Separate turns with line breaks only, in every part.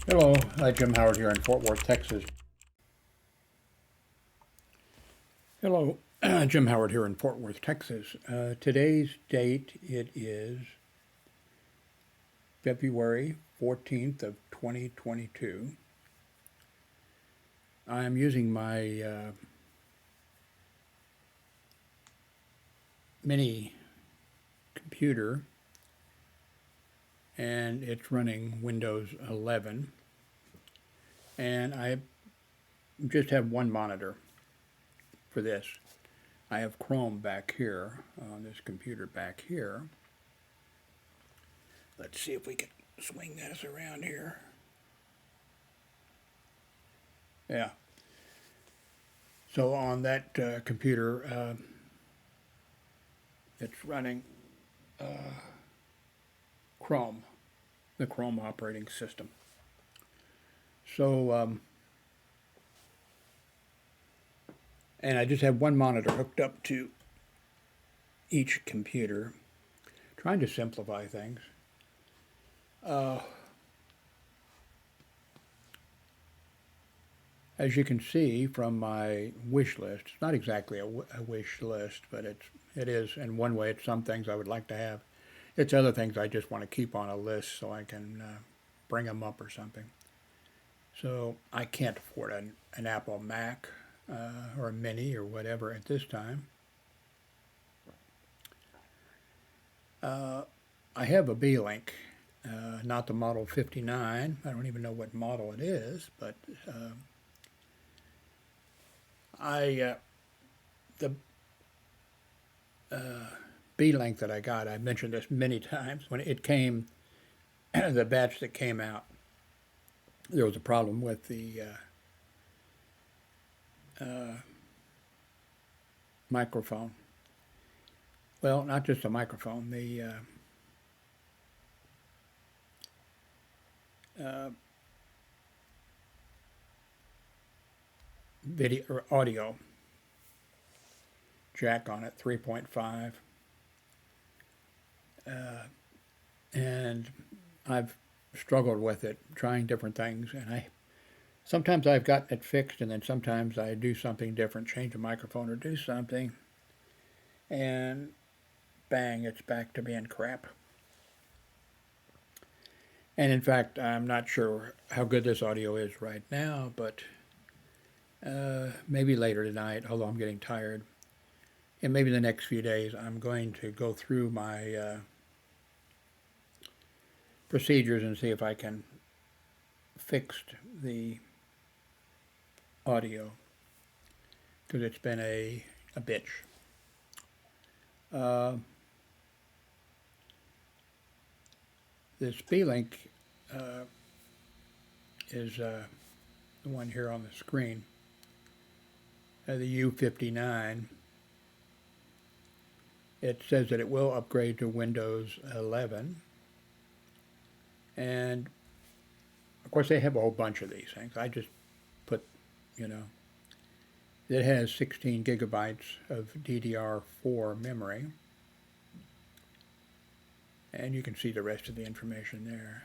Hello, Jim Howard here in Fort Worth, Texas. Hello, Jim Howard here in Fort Worth, Texas. Today's date, it is February 14th of 2022. I'm using my mini computer, and it's running Windows 11, and I just have one monitor for this. I have Chrome back here on this computer back here. Let's see if we can swing this around here. Yeah. So on that computer, it's running Chrome, the Chrome operating system. So, and I just have one monitor hooked up to each computer, trying to simplify things. As you can see from my wish list, it's not exactly a wish list, but it is. In one way, it's some things I would like to have. It's other things I just want to keep on a list so I can bring them up or something. So I can't afford an Apple Mac or a Mini or whatever at this time. I have a B-Link, not the Model 59. I don't even know what model it is, but the B-Link that I got, I mentioned this many times, when it came, the batch that came out, there was a problem with the microphone. Well, not just the microphone, the video or audio jack on it, 3.5. And I've struggled with it, trying different things, and sometimes I've gotten it fixed, and then sometimes I do something different, change the microphone or do something, and bang, it's back to being crap. And in fact, I'm not sure how good this audio is right now, but maybe later tonight, although I'm getting tired, and maybe the next few days, I'm going to go through my procedures and see if I can fix the audio, because it's been a bitch. This B-Link is the one here on the screen, the U59. It says that it will upgrade to Windows 11. And of course, they have a whole bunch of these things. I just put, it has 16 gigabytes of DDR4 memory. And you can see the rest of the information there.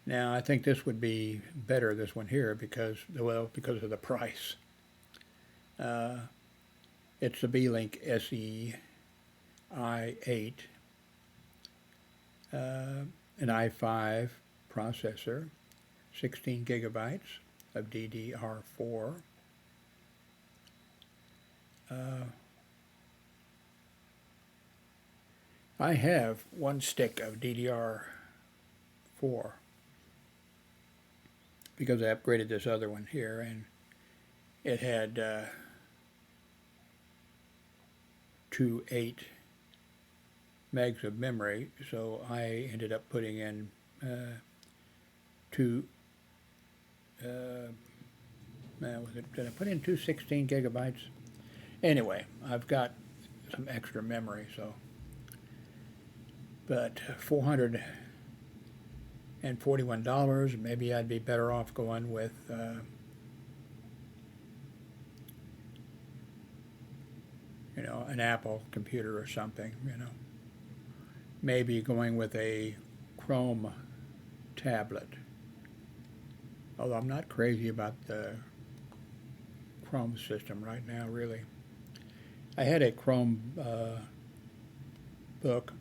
Now, I think this would be better, this one here, because of the price. It's the B-Link SE i8, an i5 processor, 16 gigabytes of DDR4. I have one stick of DDR4 because I upgraded this other one here, and it had 2 8 megs of memory, so I ended up putting in did I put in two 16 gigabytes? Anyway, I've got some extra memory, so, but $441, maybe I'd be better off going with an Apple computer or something, maybe going with a Chrome tablet. Although I'm not crazy about the Chrome system right now, really. I had a Chrome book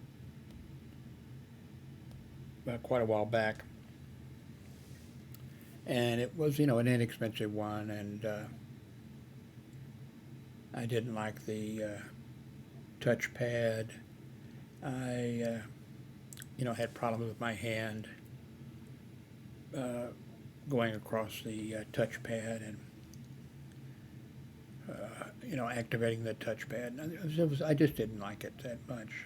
quite a while back, and it was, an inexpensive one, and I didn't like the touchpad. I, had problems with my hand uh, going across the touchpad and activating the touchpad. I just didn't like it that much.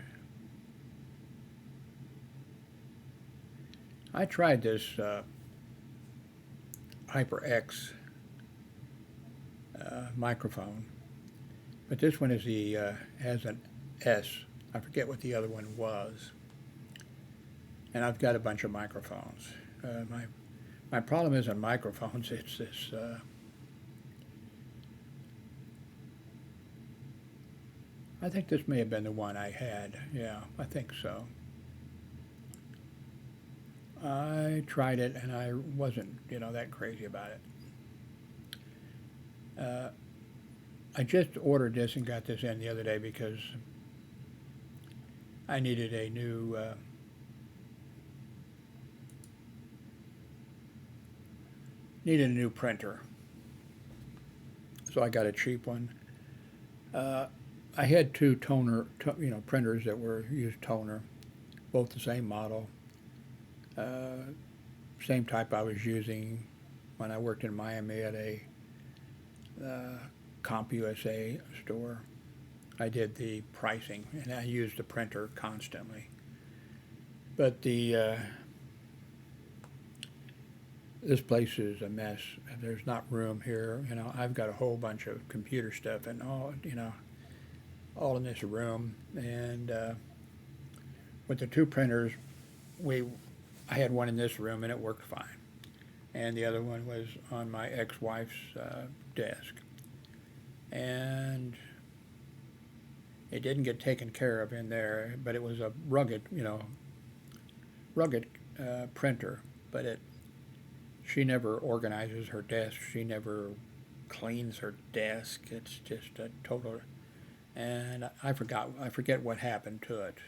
I tried this HyperX microphone, but this one has an S. I forget what the other one was, and I've got a bunch of microphones. My problem isn't microphones. It's this. I think this may have been the one I had. Yeah, I think so. I tried it and I wasn't, that crazy about it. I just ordered this and got this in the other day because I needed a new printer. So I got a cheap one. I had two printers that used toner, both the same model. Same type I was using when I worked in Miami at a CompUSA store. I did the pricing, and I used the printer constantly. But this place is a mess. There's not room here. I've got a whole bunch of computer stuff and all in this room. And with the two printers, I had one in this room and it worked fine. And the other one was on my ex-wife's desk. And it didn't get taken care of in there, but it was a rugged printer. But she never organizes her desk. She never cleans her desk. It's just a total. And I forget what happened to it.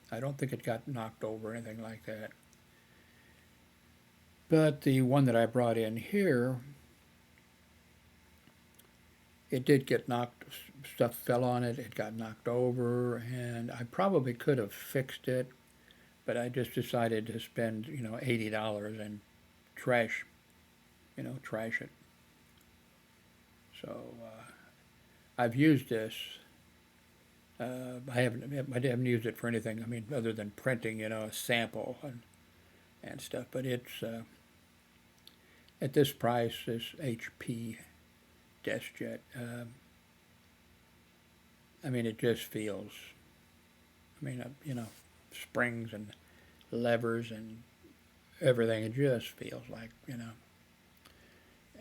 I don't think it got knocked over or anything like that. But the one that I brought in here, it did get knocked, stuff fell on it, it got knocked over, and I probably could have fixed it, but I just decided to spend, $80 and trash it. So I've used this. I haven't used it for anything, other than printing, a sample and stuff, but it's, at this price, this HP DeskJet, it just feels, springs and levers and everything, it just feels like,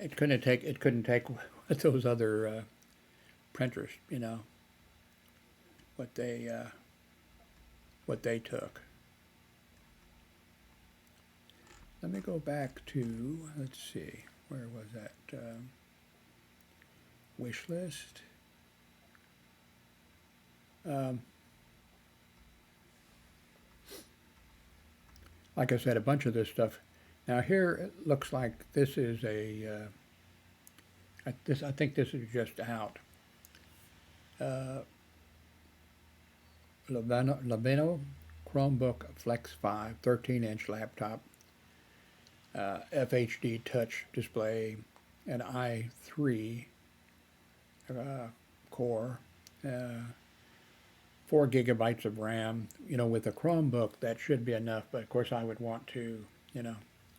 it couldn't take what those other printers, what they took. Let me go back to, let's see, where was that? Wish list. Like I said, a bunch of this stuff. Now here it looks like this is I think this is just out. Lenovo Chromebook Flex 5 13-inch laptop. FHD touch display, an i3 core, 4 gigabytes of RAM. With a Chromebook, that should be enough, but of course I would want to,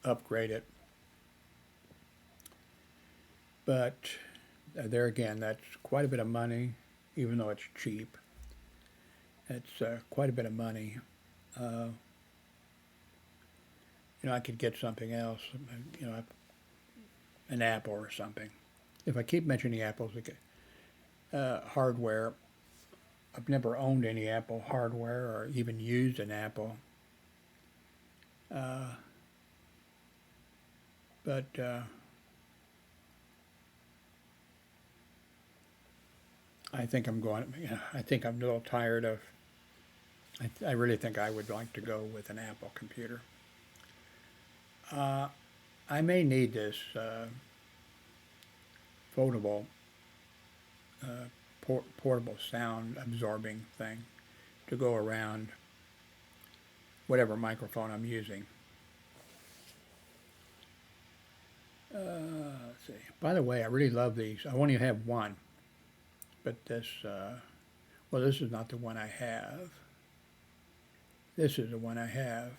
upgrade it. But there again, that's quite a bit of money, even though it's cheap. It's quite a bit of money. I could get something else, an Apple or something. If I keep mentioning Apples, hardware, I've never owned any Apple hardware or even used an Apple. But I think I'm going. I think I'm a little tired of. I really think I would like to go with an Apple computer. Uh, I may need this foldable, portable sound absorbing thing to go around whatever microphone I'm using. Let's see. By the way, I really love these. I only have one, but this, well, this is not the one I have. This is the one I have,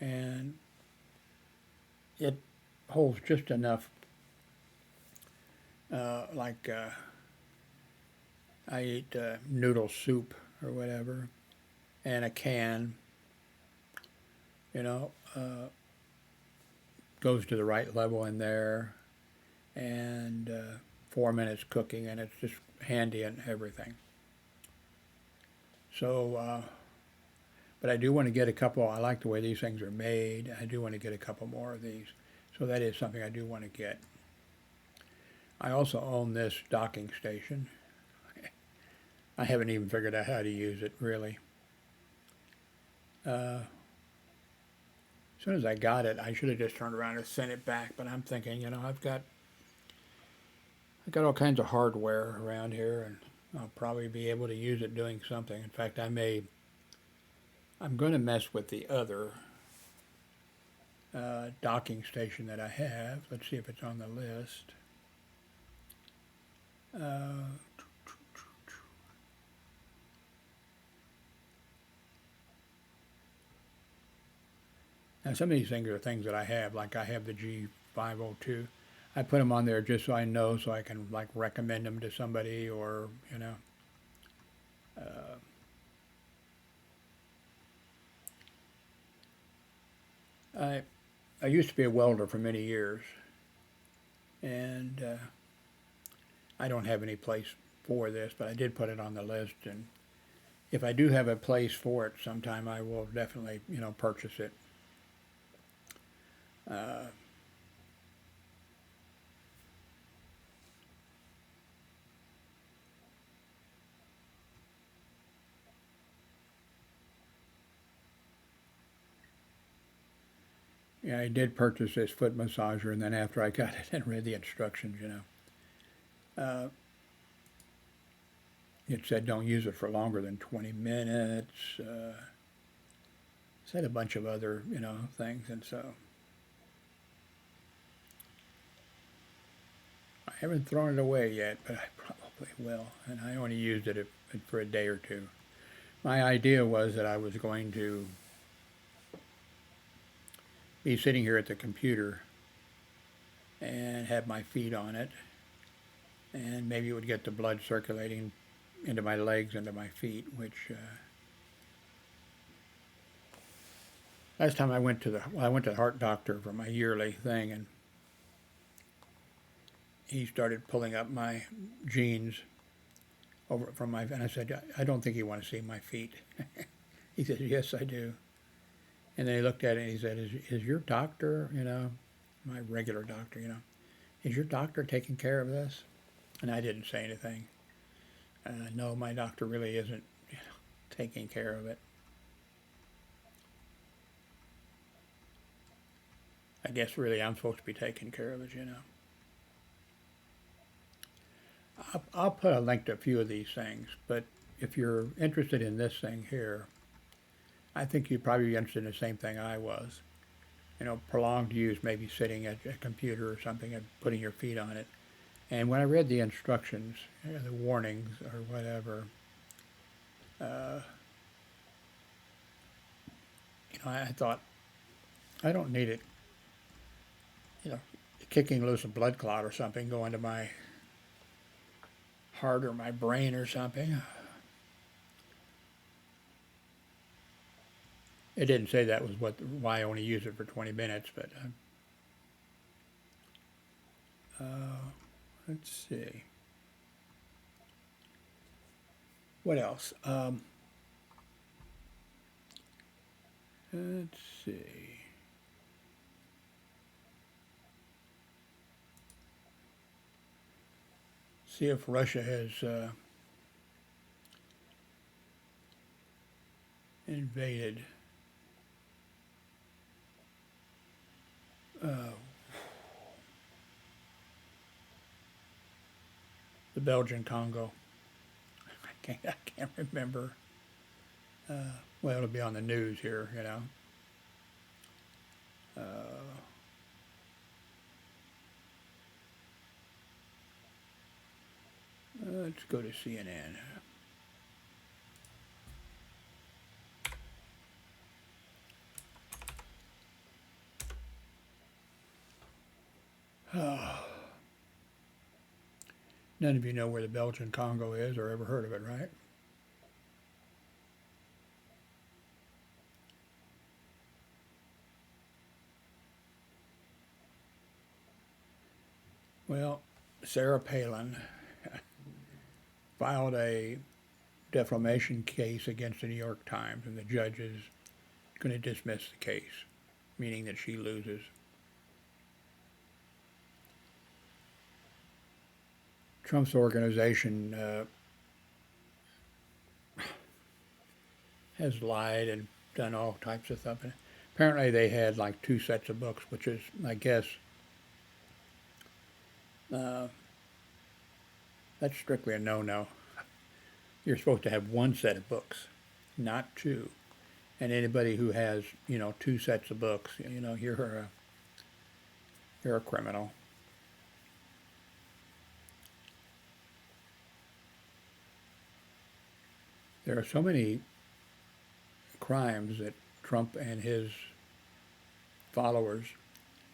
and it holds just enough. Like I eat noodle soup or whatever, and a can. You know, goes to the right level in there, and 4 minutes cooking, and it's just handy and everything. So, but I do want to get a couple. I like the way these things are made. I do want to get a couple more of these. So that is something I do want to get. I also own this docking station. I haven't even figured out how to use it, really. As soon as I got it, I should have just turned around and sent it back. But I'm thinking, I've got all kinds of hardware around here, and I'll probably be able to use it doing something. In fact, I'm going to mess with the other docking station that I have. Let's see if it's on the list. Now, some of these things are things that I have, like I have the G502. I put them on there just so I know, so I can like recommend them to somebody, or I used to be a welder for many years, and I don't have any place for this, but I did put it on the list, and if I do have a place for it sometime, I will definitely purchase it. Yeah, I did purchase this foot massager, and then after I got it and read the instructions, it said don't use it for longer than 20 minutes. Said a bunch of other, things, and so I haven't thrown it away yet, but I probably will. And I only used it for a day or two. My idea was that I was going to be sitting here at the computer and have my feet on it, and maybe it would get the blood circulating into my legs, into my feet, which last time I went to the heart doctor for my yearly thing, and he started pulling up my jeans over from my, and I said, I don't think you want to see my feet. He said, yes, I do. And then he looked at it and he said, is your doctor, my regular doctor, is your doctor taking care of this? And I didn't say anything. No, my doctor really isn't taking care of it. I guess really I'm supposed to be taking care of it, I'll put a link to a few of these things, but if you're interested in this thing here, I think you'd probably be interested in the same thing I was. Prolonged use, maybe sitting at a computer or something and putting your feet on it. And when I read the instructions, the warnings or whatever, I thought, I don't need it, kicking loose a blood clot or something going to my heart or my brain or something. It didn't say that was why I only use it for 20 minutes, but let's see. What else? Let's see. See if Russia has invaded the Belgian Congo. I can't remember. Well, it'll be on the news here, you know. Let's go to CNN. None of you know where the Belgian Congo is or ever heard of it, right? Well, Sarah Palin filed a defamation case against the New York Times, and the judge is going to dismiss the case, meaning that she loses. Trump's organization has lied and done all types of stuff. And apparently, they had like 2 sets of books, which is, I guess, that's strictly a no-no. You're supposed to have 1 set of books, not 2. And anybody who has, 2 sets of books, you're a criminal. There are so many crimes that Trump and his followers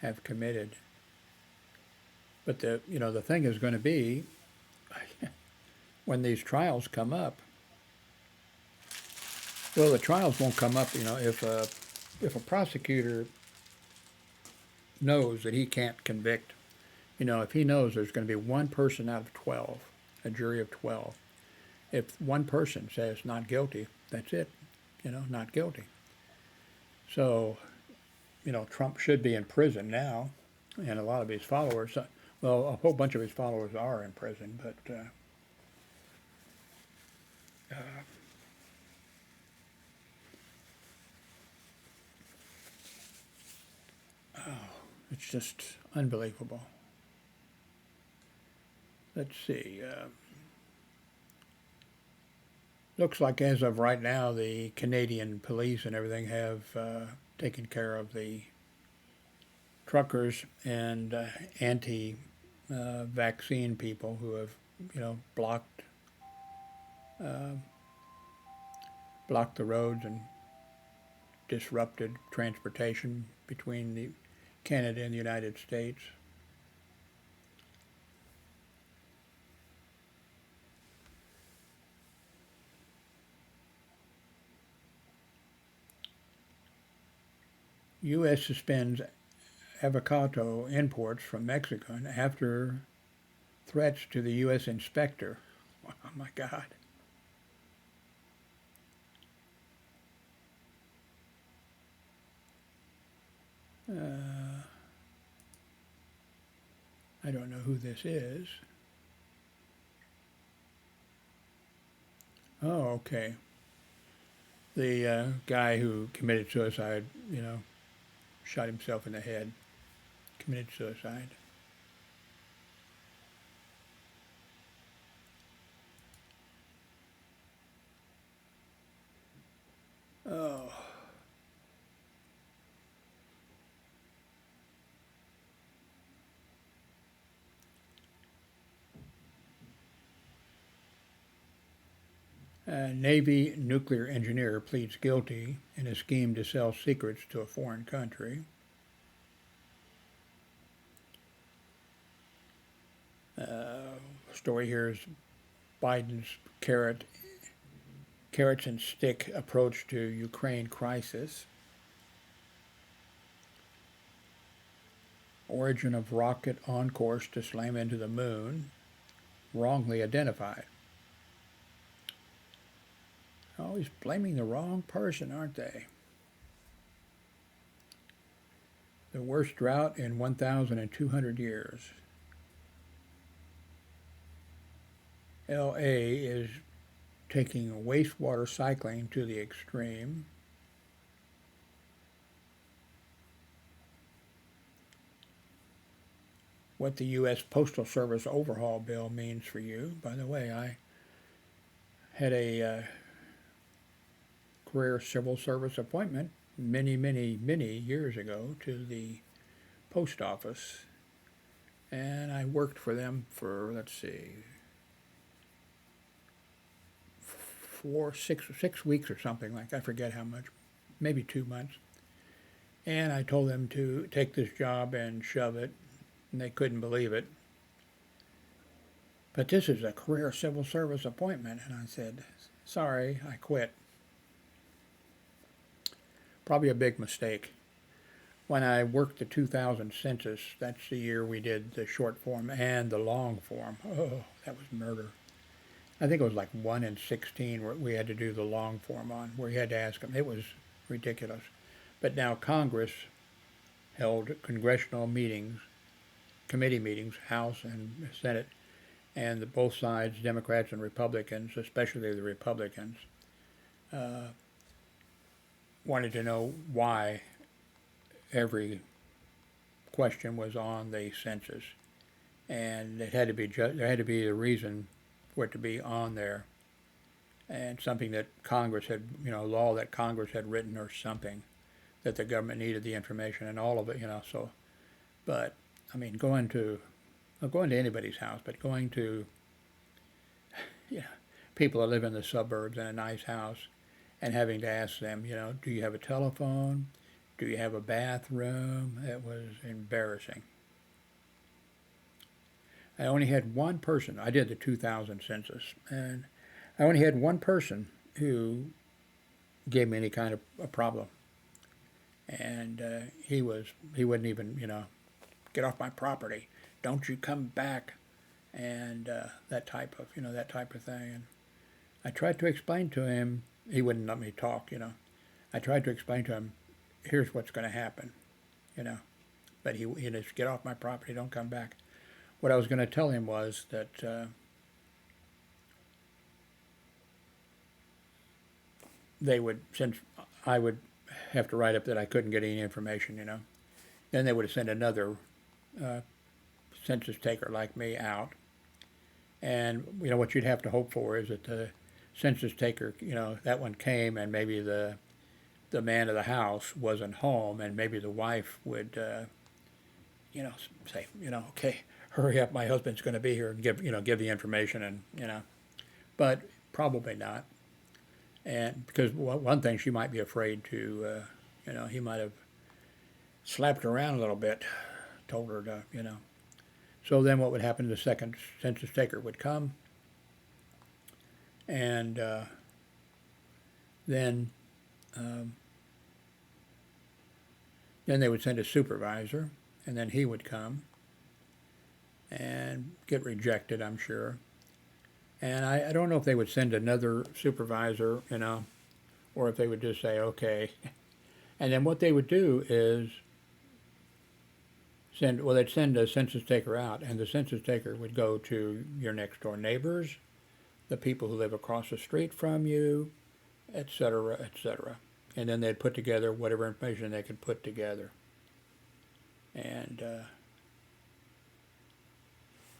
have committed. But the thing is going to be, when these trials come up, well, the trials won't come up, if a prosecutor knows that he can't convict, if he knows there's going to be 1 person out of 12, a jury of 12, if 1 person says not guilty, that's it, not guilty. So, Trump should be in prison now, and a lot of his followers, well, a whole bunch of his followers are in prison, but it's just unbelievable. Let's see. Looks like as of right now, the Canadian police and everything have taken care of the truckers and anti-vaccine people who have, blocked the roads and disrupted transportation between Canada and the United States. U.S. suspends avocado imports from Mexico after threats to the U.S. inspector. Oh my God. I don't know who this is. Oh, okay. The guy who committed suicide, shot himself in the head, committed suicide. Oh. A Navy nuclear engineer pleads guilty in a scheme to sell secrets to a foreign country. Story here is Biden's carrots and stick approach to Ukraine crisis. Origin of rocket on course to slam into the moon, wrongly identified. Always blaming the wrong person, aren't they? The worst drought in 1,200 years. LA is taking wastewater cycling to the extreme. What the U.S. Postal Service overhaul bill means for you. By the way, I had a career civil service appointment many years ago to the post office, and I worked for them for, let's see, 6 weeks or something like that. I forget how much, maybe 2 months. And I told them to take this job and shove it, and they couldn't believe it. But this is a career civil service appointment, and I said, sorry, I quit. Probably a big mistake. When I worked the 2000 census, that's the year we did the short form and the long form. Oh, that was murder. I think it was like 1 in 16 where we had to do the long form on, where you had to ask them. It was ridiculous. But now Congress held congressional meetings, committee meetings, House and Senate, and both sides, Democrats and Republicans, especially the Republicans, wanted to know why every question was on the census, and it had to be there had to be a reason for it to be on there, and something that Congress had, law that Congress had written or something, that the government needed the information and all of it, so, but, I mean, going to anybody's house, but going to, people that live in the suburbs in a nice house and having to ask them, do you have a telephone? Do you have a bathroom? It was embarrassing. I only had one person. I did the 2000 census, and I only had one person who gave me any kind of a problem. And he wouldn't even, get off my property. Don't you come back, and that type of thing. And I tried to explain to him. He wouldn't let me talk. I tried to explain to him, here's what's going to happen, But he just get off my property. Don't come back. What I was going to tell him was that they would, since I would have to write up that I couldn't get any information, then they would have sent another census taker like me out. And, what you'd have to hope for is that the census taker, that one came and maybe the man of the house wasn't home, and maybe the wife would, say, okay, hurry up, my husband's going to be here, and give the information, and, but probably not. And because one thing, she might be afraid to, he might have slapped her around a little bit, told her to, So then what would happen, the second census taker would come, and then they would send a supervisor, and then he would come and get rejected, I'm sure. And I don't know if they would send another supervisor, or if they would just say, okay. And then what they would do is they'd send a census taker out, and the census taker would go to your next door neighbors, the people who live across the street from you, et cetera, et cetera. And then they'd put together whatever information they could put together. And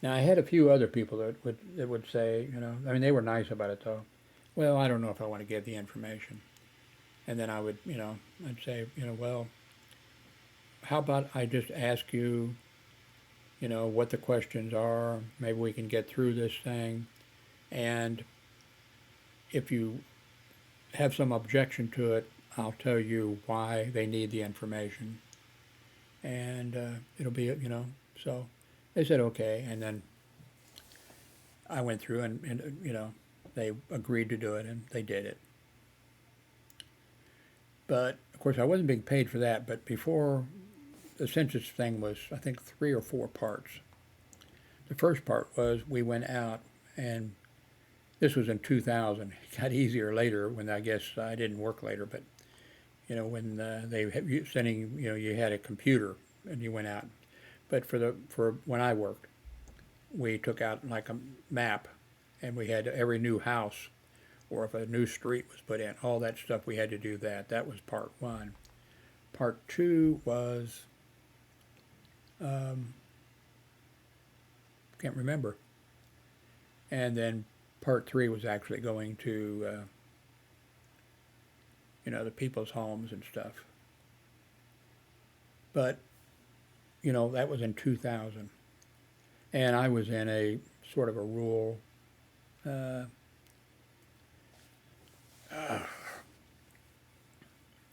now I had a few other people that would say, they were nice about it though. Well, I don't know if I want to give the information. And then I would, I'd say, well, how about I just ask you, what the questions are. Maybe we can get through this thing. And if you have some objection to it, I'll tell you why they need the information. And it'll be, so they said okay. And then I went through and they agreed to do it, and they did it. But, of course, I wasn't being paid for that. But before, the census thing was, I think, 3 or 4 parts. The first part was we went out, and this was in 2000. It got easier later when I guess I didn't work later, but when they had sending, you had a computer and you went out. But for when I worked, we took out like a map, and we had every new house, or if a new street was put in, all that stuff, we had to do that. That was part one. Part two was, can't remember. And then part three was actually going to, the people's homes and stuff. But, that was in 2000. And I was in a sort of a rural, uh,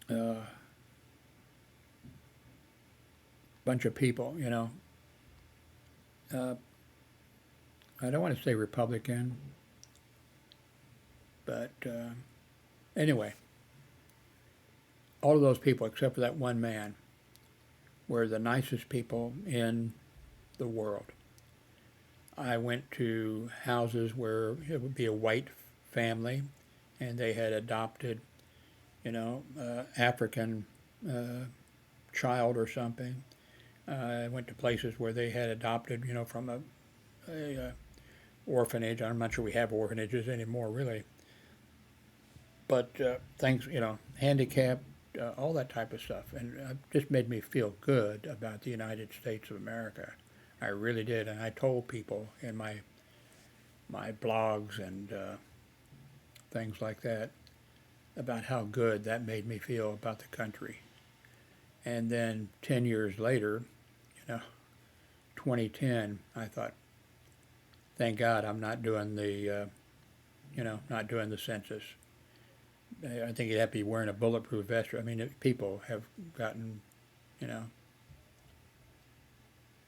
uh, bunch of people, Uh, I don't want to say Republican, but anyway, all of those people, except for that one man, were the nicest people in the world. I went to houses where it would be a white family, and they had adopted, African child or something. I went to places where they had adopted, from a orphanage. I'm not sure we have orphanages anymore, really. But things, handicapped, all that type of stuff. And it just made me feel good about the United States of America. I really did. And I told people in my blogs and things like that about how good that made me feel about the country. And then 10 years later, 2010, I thought, thank God I'm not doing not doing the census. I think you'd have to be wearing a bulletproof vest. I mean, people have gotten,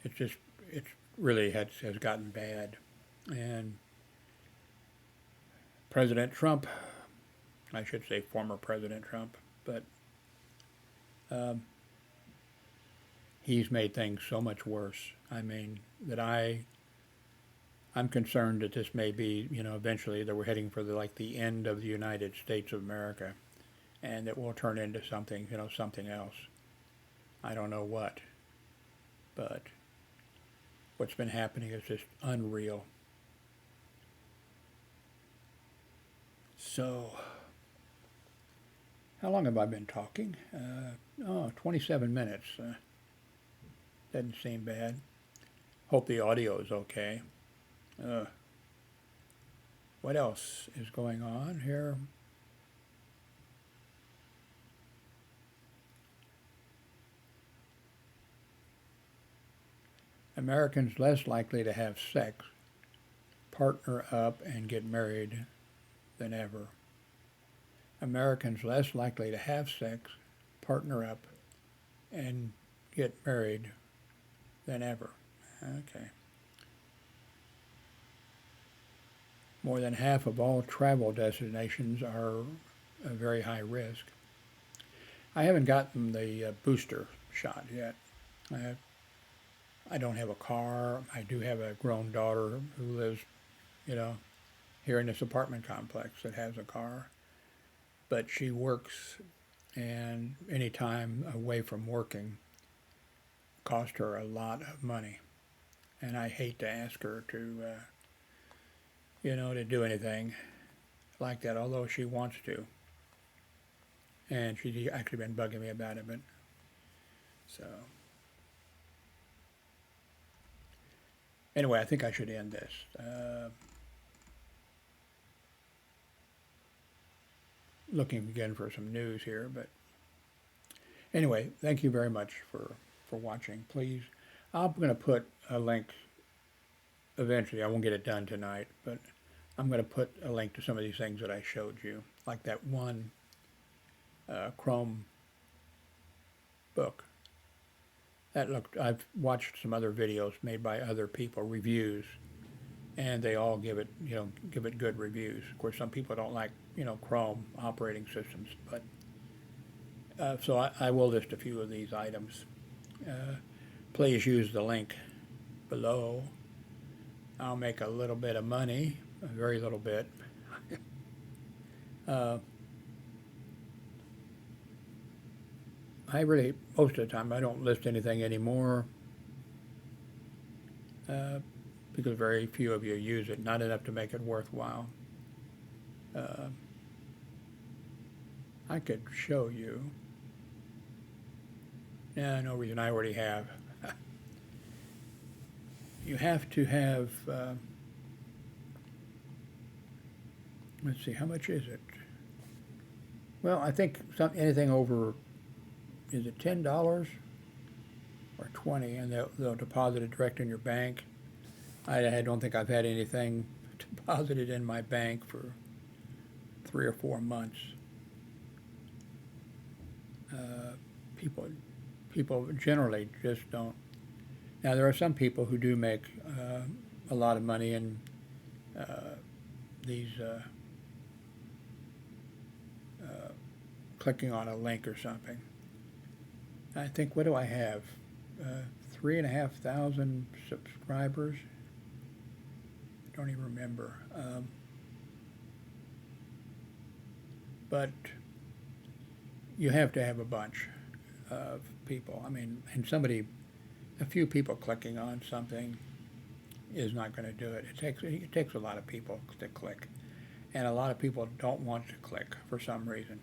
it's really has gotten bad. And President Trump, I should say former President Trump, but he's made things so much worse. I mean, that I'm concerned that this may be, eventually that we're heading for the end of the United States of America, and it will turn into something, something else. I don't know what, but what's been happening is just unreal. So, how long have I been talking? 27 minutes. Doesn't seem bad. Hope the audio is okay. What else is going on here? Americans less likely to have sex, partner up, and get married than ever. Americans less likely to have sex, partner up, and get married than ever. Okay. More than half of all travel destinations are a very high risk. I haven't gotten the booster shot yet. I don't have a car. I do have a grown daughter who lives, here in this apartment complex that has a car. But she works, and any time away from working cost her a lot of money. And I hate to ask her to, to do anything like that, although she wants to. And she's actually been bugging me about it, but so. Anyway, I think I should end this. Looking again for some news here, but anyway, thank you very much for watching. Please, I'm going to put a link eventually. I won't get it done tonight, but I'm going to put a link to some of these things that I showed you, like that one Chromebook. I've watched some other videos made by other people, reviews, and they all give it good reviews. Of course, some people don't like, Chrome operating systems, but so I will list a few of these items. Please use the link below. I'll make a little bit of money, a very little bit. I really, most of the time, I don't list anything anymore. because very few of you use it, not enough to make it worthwhile. I could show you. Yeah, no reason, I already have. You have to have, let's see, how much is it? Well, I think anything over, is it $10 or 20, and they'll deposit it direct in your bank. I don't think I've had anything deposited in my bank for 3 or 4 months. People generally just don't. Now, there are some people who do make a lot of money in these clicking on a link or something. I think, what do I have? 3,500 subscribers. I don't even remember. But you have to have a bunch of people. I mean, and a few people clicking on something is not going to do it. It takes a lot of people to click, and a lot of people don't want to click for some reason.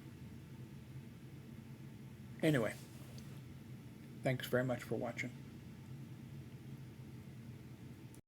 Anyway, thanks very much for watching.